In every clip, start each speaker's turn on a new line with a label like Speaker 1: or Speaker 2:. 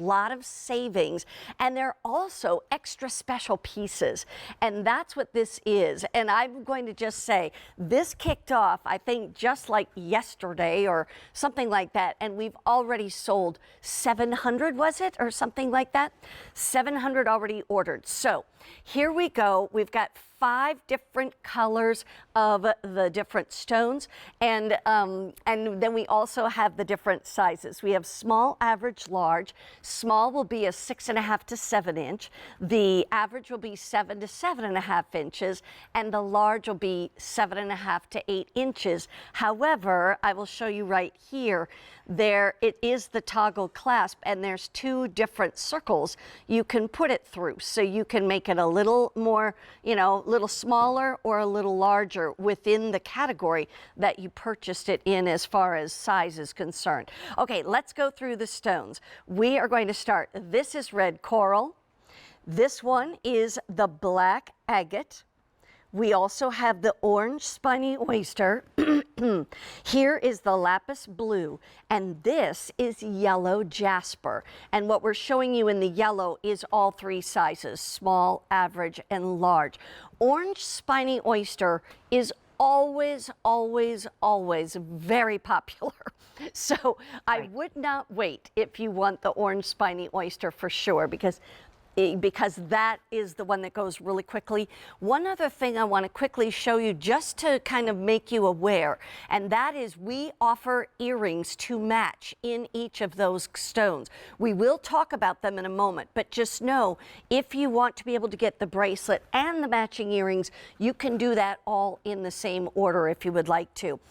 Speaker 1: lot of savings, and they're also extra special pieces. And that's what this is. And I'm going to just say, this kicked off, I think, just like yesterday or something like that. And we've already sold 700, was it? Or something like that? 700 already ordered. So here we go. We've got 5 different colors of the different stones, and then we also have the different sizes. We have small, average, large. Small will be a 6.5 to 7 inch. The average will be 7 to 7.5 inches, and the large will be 7.5 to 8 inches. However, I will show you right here. There it is, the toggle clasp, and there's 2 different circles you can put it through, so you can make it a little more, you know, a little smaller or a little larger within the category that you purchased it in as far as size is concerned. Okay, let's go through the stones. We are going to start. This is red coral. This one is the black agate. We also have the orange spiny oyster. Here is the lapis blue, and this is yellow jasper. And what we're showing you in the yellow is all 3 sizes, small, average, and large. Orange spiny oyster is always, always, always very popular. So I would not wait if you want the orange spiny oyster for sure, because that is the one that goes really quickly. One other thing I want to quickly show you just to kind of make you aware, and that is we offer earrings to match in each of those stones. We will talk about them in a moment, but just know if you want to be able to get the bracelet and the matching earrings, you can do that all in the same order if you would like to.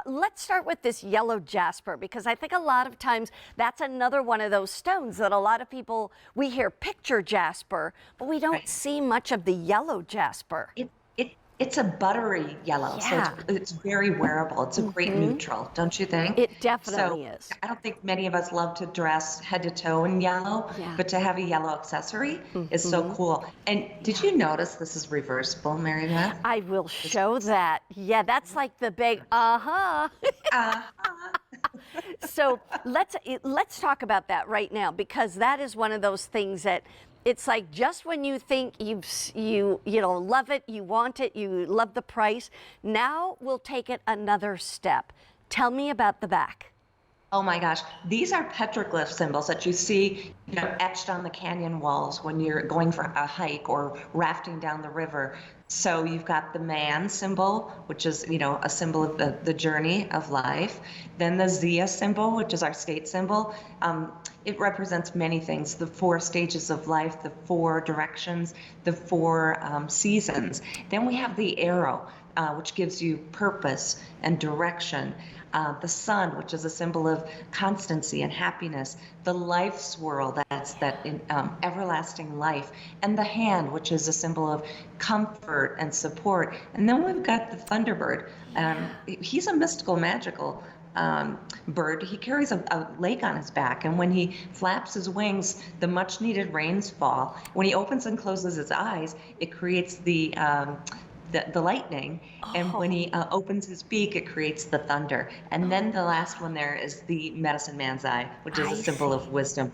Speaker 1: Let's start with this yellow jasper, because I think a lot of times that's another one of those stones that a lot of people, we hear picture jasper, but we don't see much of the yellow jasper.
Speaker 2: It's a buttery yellow, so it's very wearable. It's a great neutral, don't you think?
Speaker 1: It definitely is.
Speaker 2: I don't think many of us love to dress head to toe in yellow, but to have a yellow accessory is so cool. And did you notice this is reversible, Mary Beth?
Speaker 1: I will show that. Yeah, that's like the big So let's talk about that right now, because that is one of those things that it's like just when you think you know love it, you want it, you love the price, now we'll take it another step. Tell me about the back.
Speaker 2: Oh my gosh, these are petroglyph symbols that you see, you know, etched on the canyon walls when you're going for a hike or rafting down the river. So you've got the man symbol, which is, you know, a symbol of the journey of life. Then the Zia symbol, which is our state symbol. It represents many things, the 4 stages of life, the 4 directions, the 4 seasons. Then we have the arrow, which gives you purpose and direction. The sun, which is a symbol of constancy and happiness. The life swirl, that's that everlasting life. And the hand, which is a symbol of comfort and support. And then we've got the Thunderbird. He's a mystical, magical bird. He carries a lake on his back, and when he flaps his wings, the much needed rains fall. When he opens and closes his eyes, it creates the lightning, and when he opens his beak, it creates the thunder. And then the last one there is the medicine man's eye, which is a symbol of wisdom.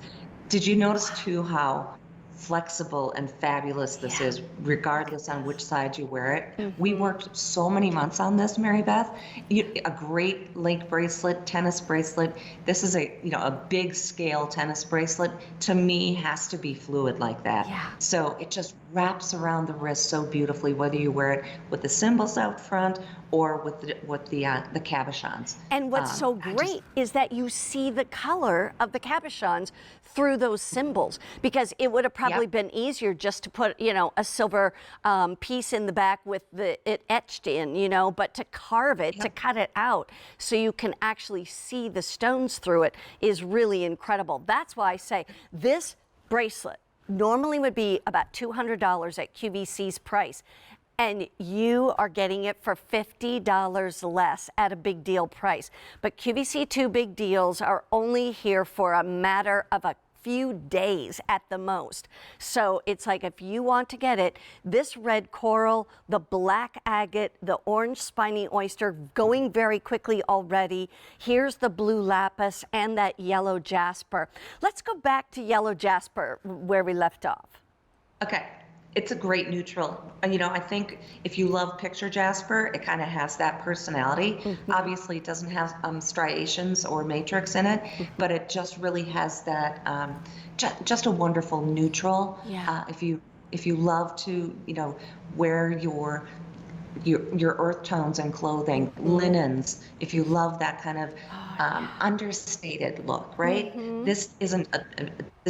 Speaker 2: Did you notice too how flexible and fabulous this is, regardless on which side you wear it? We worked so many months on this, Mary Beth. A great link bracelet, tennis bracelet. This is a big scale tennis bracelet. To me, has to be fluid like that. So it just wraps around the wrist so beautifully, whether you wear it with the symbols out front or with the cabochons.
Speaker 1: And what's so great is that you see the color of the cabochons through those symbols, because it would have probably been easier just to put, you know, a silver piece in the back with it etched in, you know, but to carve it, to cut it out so you can actually see the stones through it is really incredible. That's why I say this bracelet normally would be about $200 at QVC's price, and you are getting it for $50 less at a big deal price. But QVC 2 big deals are only here for a matter of a few days at the most. So it's like, if you want to get it, this red coral, the black agate, the orange spiny oyster, going very quickly already. Here's the blue lapis and that yellow jasper. Let's go back to yellow jasper where we left off.
Speaker 2: Okay. It's a great neutral. You know, I think if you love picture jasper, it kind of has that personality. Obviously, it doesn't have striations or matrix in it, but it just really has that, just a wonderful neutral.
Speaker 1: Yeah.
Speaker 2: If you love to, you know, wear your earth tones and clothing, linens, if you love that kind of understated look, right? This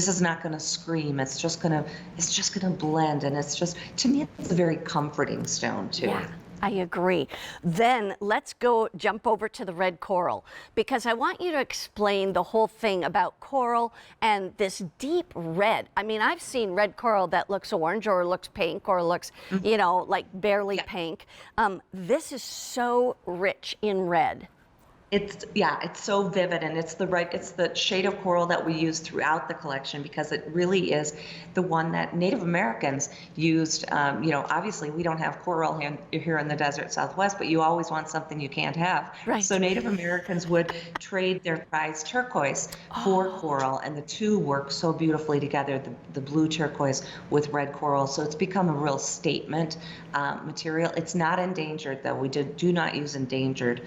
Speaker 2: is not going to scream. It's just going to blend, and it's just, to me, it's a very comforting stone too.
Speaker 1: Yeah, I agree. Then let's jump over to the red coral, because I want you to explain the whole thing about coral and this deep red. I mean, I've seen red coral that looks orange or looks pink or looks, you know, like barely pink. This is so rich in red.
Speaker 2: It's so vivid, and it's the shade of coral that we use throughout the collection, because it really is the one that Native Americans used. You know, obviously we don't have coral here in the desert Southwest, but you always want something you can't have.
Speaker 1: Right.
Speaker 2: So Native Americans would trade their prized turquoise for coral, and the two work so beautifully together, the blue turquoise with red coral. So it's become a real statement material. It's not endangered, though. We do not use endangered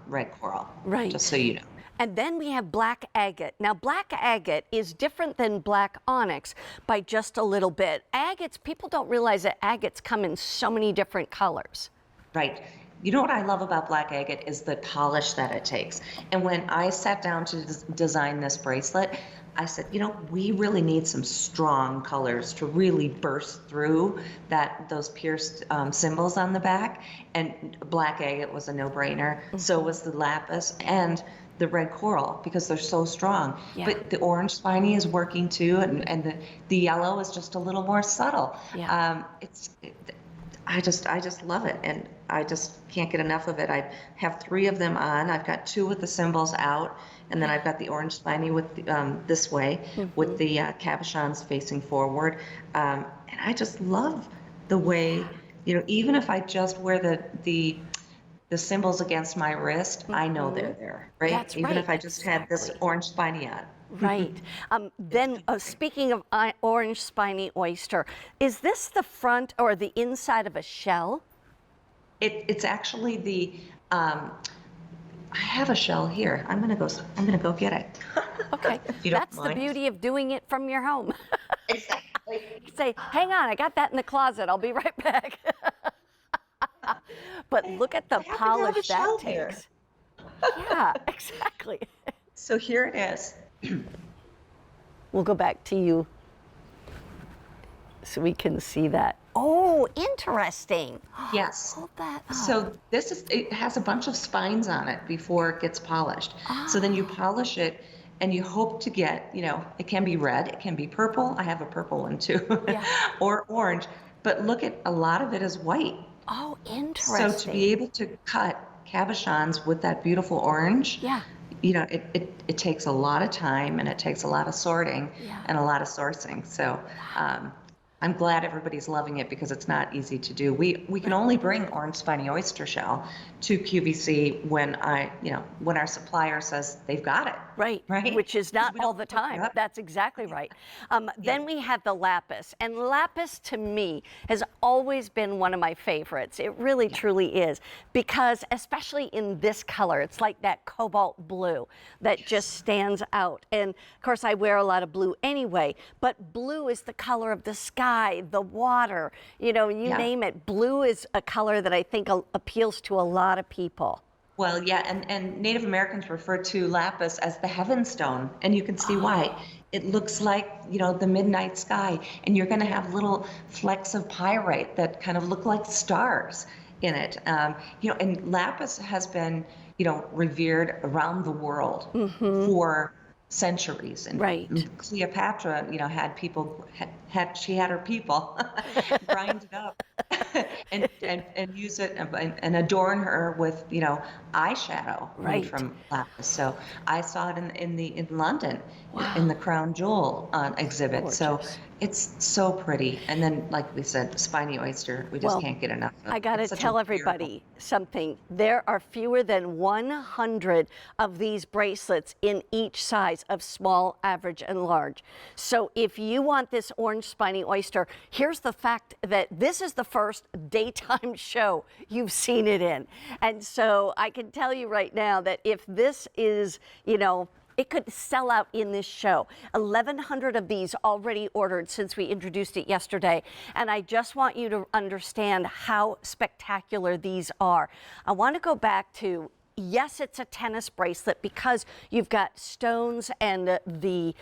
Speaker 2: red coral.
Speaker 1: Right.
Speaker 2: Just so you know.
Speaker 1: And then we have black agate. Now, black agate is different than black onyx by just a little bit. Agates, people don't realize that agates come in so many different colors.
Speaker 2: Right. You know what I love about black agate is the polish that it takes. And when I sat down to design this bracelet, I said, you know, we really need some strong colors to really burst through those pierced symbols on the back. And black agate was a no-brainer. So was the lapis and the red coral, because they're so strong.
Speaker 1: Yeah.
Speaker 2: But the orange spiny is working too, and the yellow is just a little more subtle.
Speaker 1: Yeah.
Speaker 2: I just love it, and I just can't get enough of it. I have 3 of them on. I've got 2 with the symbols out, and then I've got the orange spiny with this way, with the cabochons facing forward. And I just love the way, you know, even if I just wear the symbols against my wrist, I know they're there, right?
Speaker 1: That's
Speaker 2: even
Speaker 1: right,
Speaker 2: if I just had this orange spiny on.
Speaker 1: Right. Then speaking of orange spiny oyster, is this the front or the inside of a shell?
Speaker 2: It's actually the. I have a shell here. I'm gonna go get it.
Speaker 1: Okay.
Speaker 2: If you don't
Speaker 1: That's the
Speaker 2: mind.
Speaker 1: beauty of doing it from your home.
Speaker 2: Exactly.
Speaker 1: Say, hang on, I got that in the closet. I'll be right back. But look at the
Speaker 2: I happen to have a
Speaker 1: polish that
Speaker 2: shell here.
Speaker 1: takes. Yeah, exactly.
Speaker 2: So here it is.
Speaker 1: We'll go back to you so we can see that. Oh, interesting.
Speaker 2: Yes.
Speaker 1: Hold that up.
Speaker 2: So it has a bunch of spines on it before it gets polished. So then you polish it, and you hope to get, you know, it can be red, it can be purple. I have a purple one too,
Speaker 1: Yeah.
Speaker 2: or orange. But look at, a lot of it is white.
Speaker 1: Oh, interesting.
Speaker 2: So to be able to cut cabochons with that beautiful orange,
Speaker 1: Yeah.
Speaker 2: you know, it takes a lot of time, and it takes a lot of sorting and a lot of sourcing. So I'm glad everybody's loving it, because it's not easy to do. We can only bring orange spiny oyster shell to QVC when our supplier says they've got it.
Speaker 1: Right,
Speaker 2: Right?
Speaker 1: which is not
Speaker 2: We
Speaker 1: all
Speaker 2: don't
Speaker 1: the
Speaker 2: look it
Speaker 1: time.
Speaker 2: up.
Speaker 1: That's exactly right. Then we have the lapis, and lapis to me has always been one of my favorites. It really truly is, because especially in this color, it's like that cobalt blue that just stands out. And of course, I wear a lot of blue anyway, but blue is the color of the sky, the water, you know, you name it. Blue is a color that I think appeals to a lot of people.
Speaker 2: Well, yeah, and Native Americans refer to lapis as the heaven stone, and you can see why. It looks like, you know, the midnight sky, and you're going to have little flecks of pyrite that kind of look like stars in it. You know, and lapis has been, you know, revered around the world for centuries. And
Speaker 1: Right.
Speaker 2: Cleopatra, you know, had her people grind it up and use it and adorn her with, you know, eyeshadow made
Speaker 1: Right.
Speaker 2: from lapis. So I saw it in London
Speaker 1: Wow.
Speaker 2: in the Crown Jewel exhibit. So
Speaker 1: Gorgeous.
Speaker 2: it's so pretty. And then, like we said, the spiny oyster, we just
Speaker 1: Well,
Speaker 2: can't get enough of.
Speaker 1: I got to
Speaker 2: It's such a
Speaker 1: tell
Speaker 2: beautiful-
Speaker 1: everybody something. There are fewer than 100 of these bracelets in each size of small, average, and large. So if you want this orange spiny oyster, here's the fact that this is the first daytime show you've seen it in. And so I can tell you right now that if this is, you know, it could sell out in this show. 1,100 of these already ordered since we introduced it yesterday. And I just want you to understand how spectacular these are. I want to go back to, yes, it's a tennis bracelet because you've got stones and the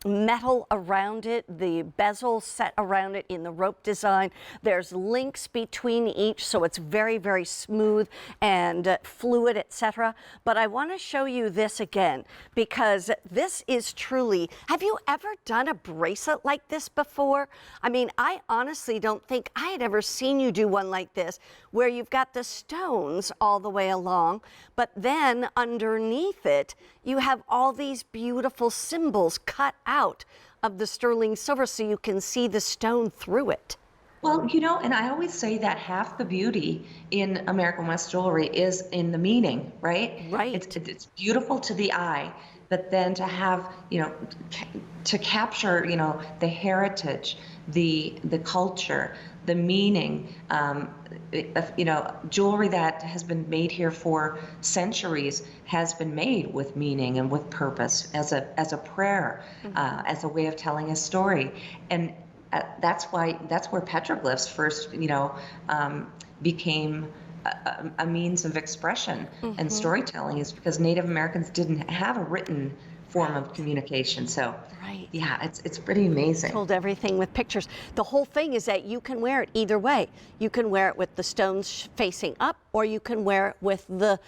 Speaker 1: metal around it, the bezel set around it in the rope design. There's links between each, so it's very, very smooth and fluid, etc. But I want to show you this again because this is truly, have you ever done a bracelet like this before? I mean, I honestly don't think I had ever seen you do one like this where you've got the stones all the way along, but then underneath it, you have all these beautiful symbols cut out of the sterling silver so you can see the stone through it.
Speaker 2: Well, you know, and I always say that half the beauty in American West jewelry is in the meaning, right?
Speaker 1: Right.
Speaker 2: It's beautiful to the eye, but then to have, you know, to capture, you know, the heritage, the culture, the meaning, you know, jewelry that has been made here for centuries has been made with meaning and with purpose as a prayer, as a way of telling a story. And that's where petroglyphs first, you know, became a means of expression and storytelling, is because Native Americans didn't have a written form of communication. So
Speaker 1: Right.
Speaker 2: yeah, it's pretty amazing.
Speaker 1: Told everything with pictures. The whole thing is that you can wear it either way. You can wear it with the stones facing up, or you can wear it with the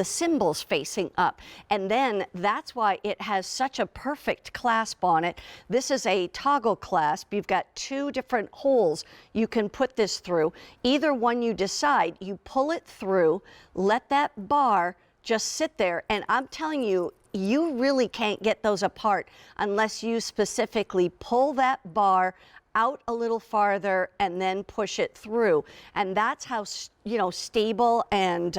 Speaker 1: symbols facing up. And then that's why it has such a perfect clasp on it. This is a toggle clasp. You've got two different holes you can put this through. Either one you decide, you pull it through, let that bar just sit there, and I'm telling you, you really can't get those apart unless you specifically pull that bar out a little farther and then push it through. And that's how, you know, stable and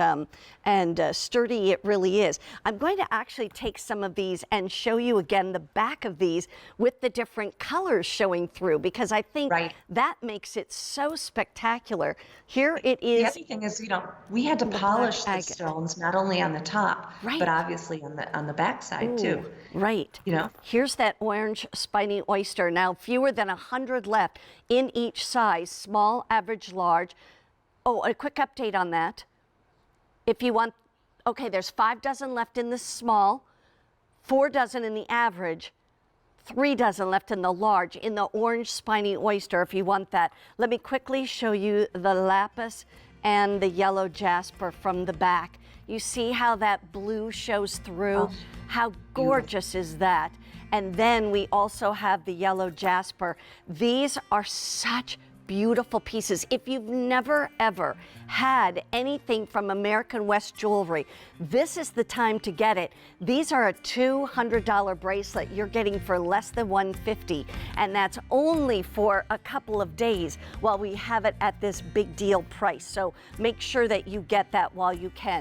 Speaker 1: sturdy it really is. I'm going to actually take some of these and show you again the back of these with the different colors showing through, because I think that makes it so spectacular. Here it is.
Speaker 2: The other thing is, you know, we had to polish the stones not only on the top, but obviously on the back side too.
Speaker 1: Right.
Speaker 2: You know,
Speaker 1: here's that orange spiny oyster. Now, fewer than 100 left in each size, small, average, large. Oh, a quick update on that. If you want, okay, there's 5 dozen left in the small, 4 dozen in the average, 3 dozen left in the large, in the orange spiny oyster, if you want that. Let me quickly show you the lapis and the yellow jasper from the back. You see how that blue shows through? How gorgeous is that? And then we also have the yellow jasper. These are such beautiful pieces. If you've never ever had anything from American West Jewelry, this is the time to get it. These are a $200 bracelet you're getting for less than $150, and that's only for a couple of days while we have it at this big deal price. So make sure that you get that while you can.